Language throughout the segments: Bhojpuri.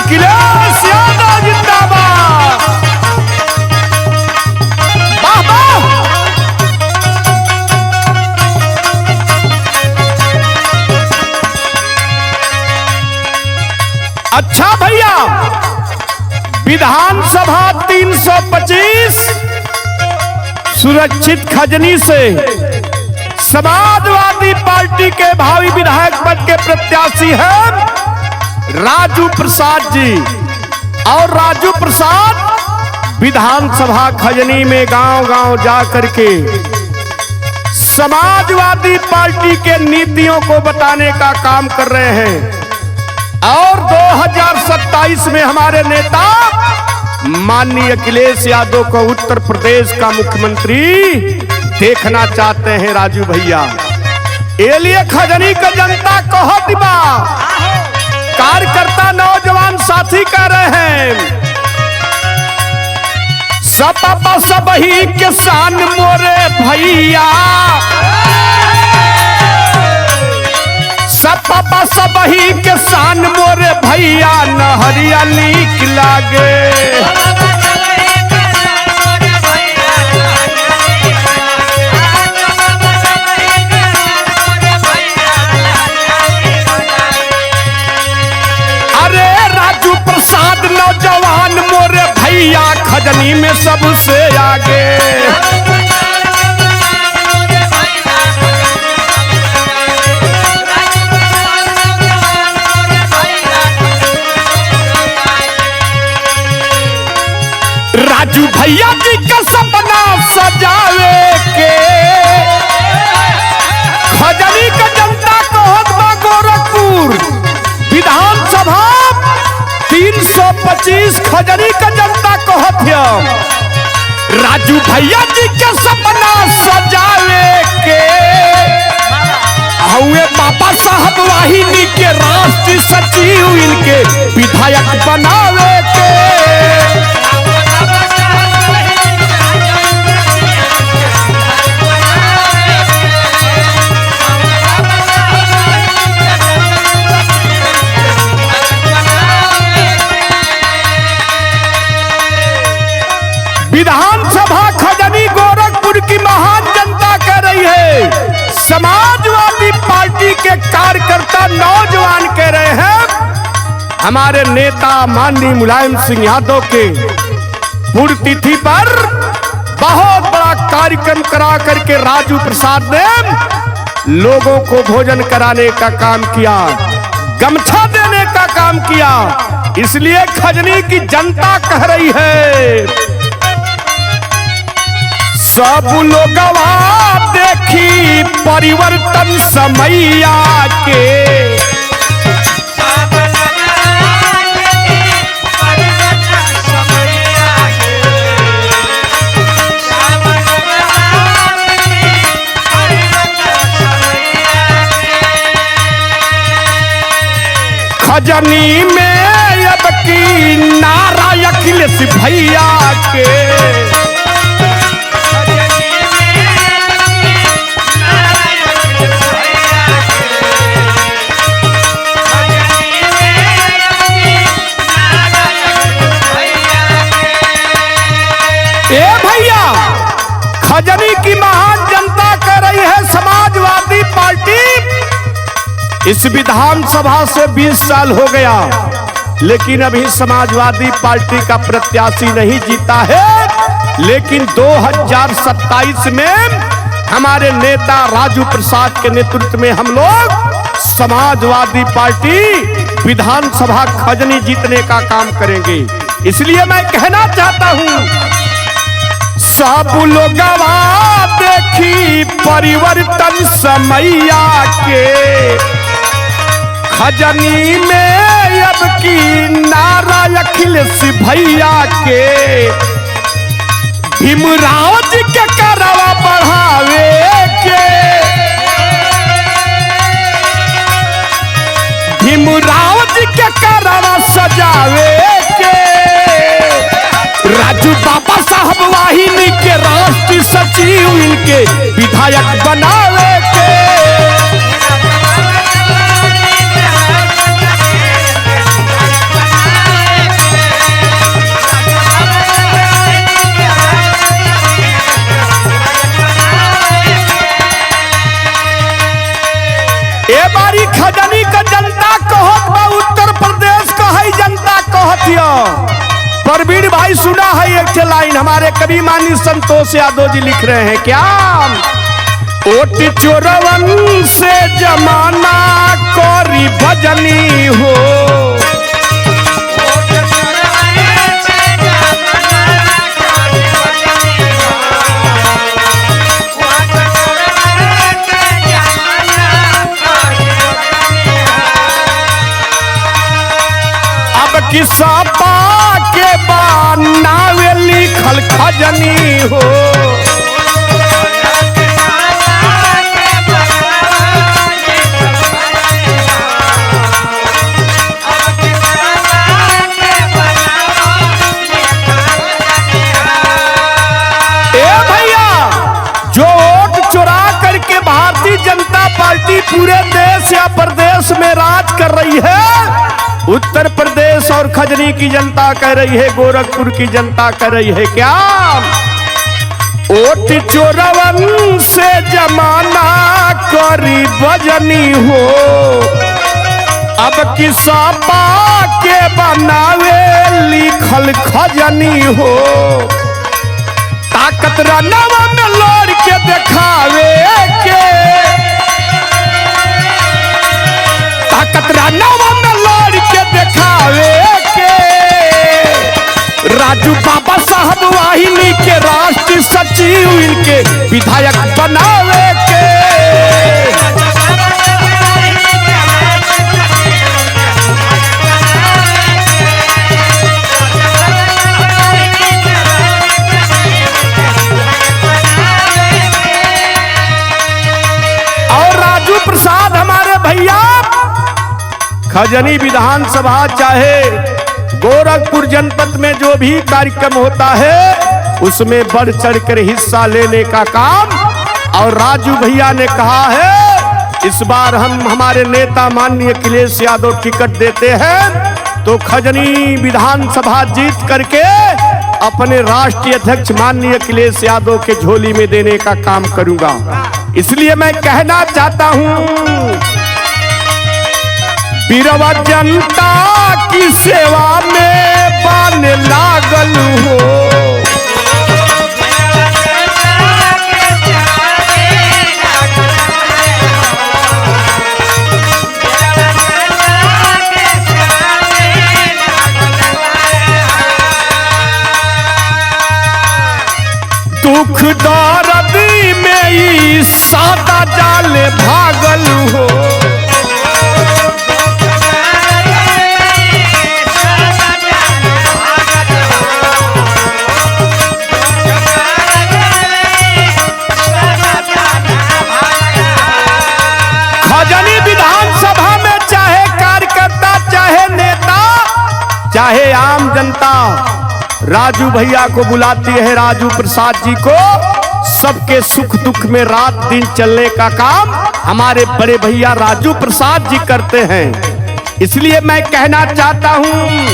अखिलेश यादव जिंदाबाद। वाह वाह। अच्छा भैया, विधानसभा 325 सुरक्षित खजनी से समाजवादी पार्टी के भावी विधायक पद के प्रत्याशी हैं राजू प्रसाद जी। और राजू प्रसाद विधानसभा खजनी में गांव गांव जा करके समाजवादी पार्टी के नीतियों को बताने का काम कर रहे हैं। और 2027 में हमारे नेता माननीय अखिलेश यादव को उत्तर प्रदेश का मुख्यमंत्री देखना चाहते हैं राजू भैया। ये लिए खजनी का जनता कहत बा, कार्यकर्ता नौजवान साथी कह रहे हैं सब सबही किसान मोरे भैया, सबही किसान मोरे भैया नहरिया नीक लागे। अरे राजू प्रसाद नौजवान मोरे भैया खजनी में सबसे आगे। राजू भैया जी का सपना सजावे के खजनी का जनता कहत बा गोरखपुर विधानसभा 325 खजनी का जनता कहत है राजू भैया जी का सपना सजावे के हुए बाबा साहब वाहिनी के राष्ट्रीय सचिव इनके विधायक बनावे के। विधानसभा खजनी गोरखपुर की महान जनता कह रही है, समाजवादी पार्टी के कार्यकर्ता नौजवान कह रहे हैं हमारे नेता माननीय मुलायम सिंह यादव के पुण्यतिथि पर बहुत बड़ा कार्यक्रम करा करके राजू प्रसाद ने लोगों को भोजन कराने का काम किया, गमछा देने का काम किया। इसलिए खजनी की जनता कह रही है सब लोग देखी परिवर्तन समैया के। खजनी में अब की नारा अखिलेश भैया के। खजनी की महान जनता कह रही है समाजवादी पार्टी इस विधानसभा से 20 साल हो गया लेकिन अभी समाजवादी पार्टी का प्रत्याशी नहीं जीता है। लेकिन 2027 में हमारे नेता राजू प्रसाद के नेतृत्व में हम लोग समाजवादी पार्टी विधानसभा खजनी जीतने का काम करेंगे। इसलिए मैं कहना चाहता हूं सब लोग देखी परिवर्तन समैया के। खजनी में अब की नारा अखिलेश भैया के। भीमराव जी के करवा बढ़ावे के। भीमराव जी के करवा सजावे के। राजू बाबा साहब वाहिनी के राष्ट्रीय सचिव इनके विधायक बनावे के। बारी खजनी का जनता कहत बा उत्तर प्रदेश का है जनता कहत यो। परवीन भाई सुना है एक लाइन हमारे कवि मानी संतोष यादव जी लिख रहे हैं क्या? ओट चोरवन से जमाना कोरी भजनी हो, अब किस्सा के बनावे लिखल खजनी हो। पार्टी पूरे देश या प्रदेश में राज कर रही है। उत्तर प्रदेश और खजनी की जनता कह रही है, गोरखपुर की जनता कह रही है क्या? ओट चोरवन से जमाना करी बजनी हो, अब किस्सा के बनावे लिखल खजनी हो। ताकत रनवा में लड़ के दिखावे के, नवा में लड़ के दिखावे के। राजू बाबा साहब वाहिनी के राष्ट्रीय सचिव इनके विधायक बनावे के। और राजू प्रसाद हमारे भैया खजनी विधानसभा चाहे गोरखपुर जनपद में जो भी कार्यक्रम होता है उसमें बढ़ चढ़कर हिस्सा लेने का काम। और राजू भैया ने कहा है इस बार हम हमारे नेता माननीय अखिलेश यादव टिकट देते हैं तो खजनी विधानसभा जीत करके अपने राष्ट्रीय अध्यक्ष माननीय अखिलेश यादव के झोली में देने का काम करूंगा। इसलिए मैं कहना चाहता हूं बीरवा जनता की सेवा में बाने लागल हो। दुख दर्द में ई सादा जाले भागल हो। चाहे आम जनता राजू भैया को बुलाती है, राजू प्रसाद जी को। सबके सुख दुख में रात दिन चलने का काम हमारे बड़े भैया राजू प्रसाद जी करते हैं। इसलिए मैं कहना चाहता हूं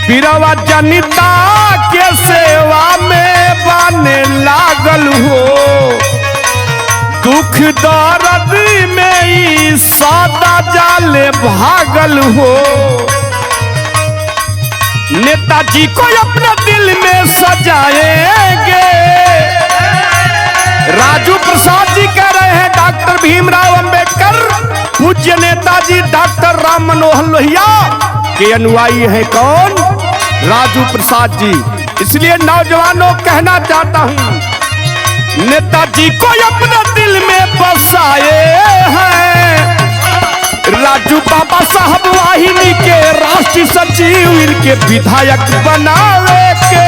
बीरवा जनता के सेवा में बाने लागल हो। दुख दर्द में ई सादा जाले भागल हो। नेताजी को अपने दिल में सजाएंगे। राजू प्रसाद जी कह रहे हैं डॉक्टर भीमराव अंबेडकर पूज्य नेताजी डॉक्टर राम मनोहर लोहिया के अनुयायी हैं कौन? राजू प्रसाद जी। इसलिए नौजवानों कहना चाहता हूं नेताजी को अपने दिल में बसाए हैं। राजू बाबा साहब वाहिनी के राष्ट्रीय सचिव इनके विधायक बनावे के।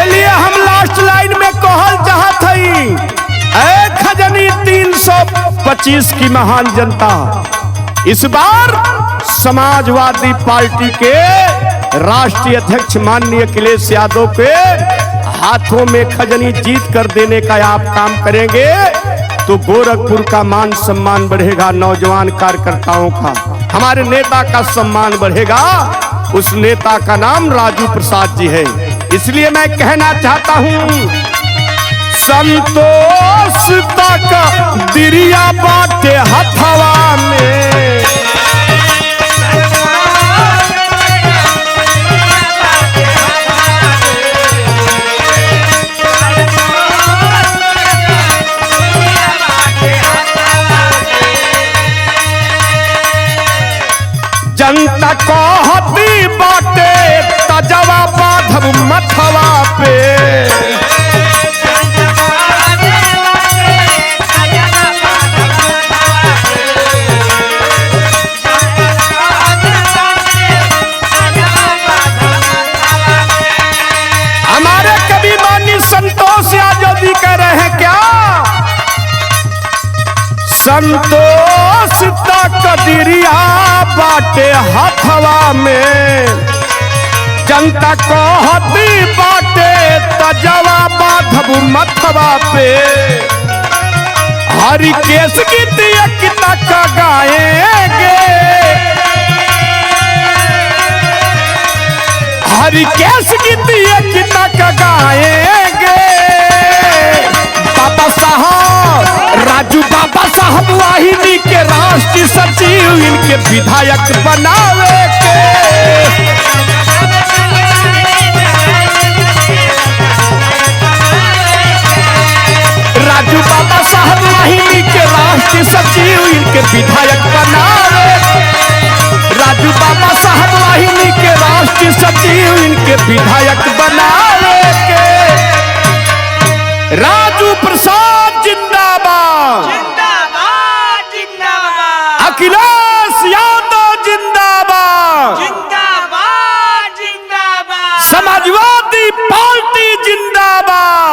लिए हम लास्ट लाइन में कहल चाहत हई खजनी 325 की महान जनता इस बार समाजवादी पार्टी के राष्ट्रीय अध्यक्ष माननीय अखिलेश यादव के हाथों में खजनी जीत कर देने का आप काम करेंगे। तो गोरखपुर का मान सम्मान बढ़ेगा, नौजवान कार्यकर्ताओं का, हमारे नेता का सम्मान बढ़ेगा। उस नेता का नाम राजू प्रसाद जी है। इसलिए मैं कहना चाहता हूं, संतोष तक दिरिया बाटे हथवा में, जनता कहती बाटे तजवा बाधब मथवा पे, हमारे कवि माननीय संतोष यादव जी कह रहे हैं क्या, संतोष तक दिरिया बाटे हथवा में, जनता कहती बाटे तजवा बाधब मथवा पे, हरि केस गीतिया कितना का गाएंगे, हरि केस गीतिया कितना का गाएंगे, बाबा साहब राजू बाबा साहब वाहिनी के राष्ट्रीय सचिव इनके विधायक बनावे के, राजू बाबा साहब वाहिनी के राष्ट्रीय सचिव इनके विधायक बनावे, राजू बाबा साहब वाहिनी के राष्ट्रीय सचिव इनके विधायक बनावे के। राजू प्रसाद जिंदाबाद, जिंदाबाद जिंदाबाद, अखिलेश यादव जिंदाबाद, जिंदाबाद जिंदाबाद, समाजवादी पार्टी जिंदाबाद।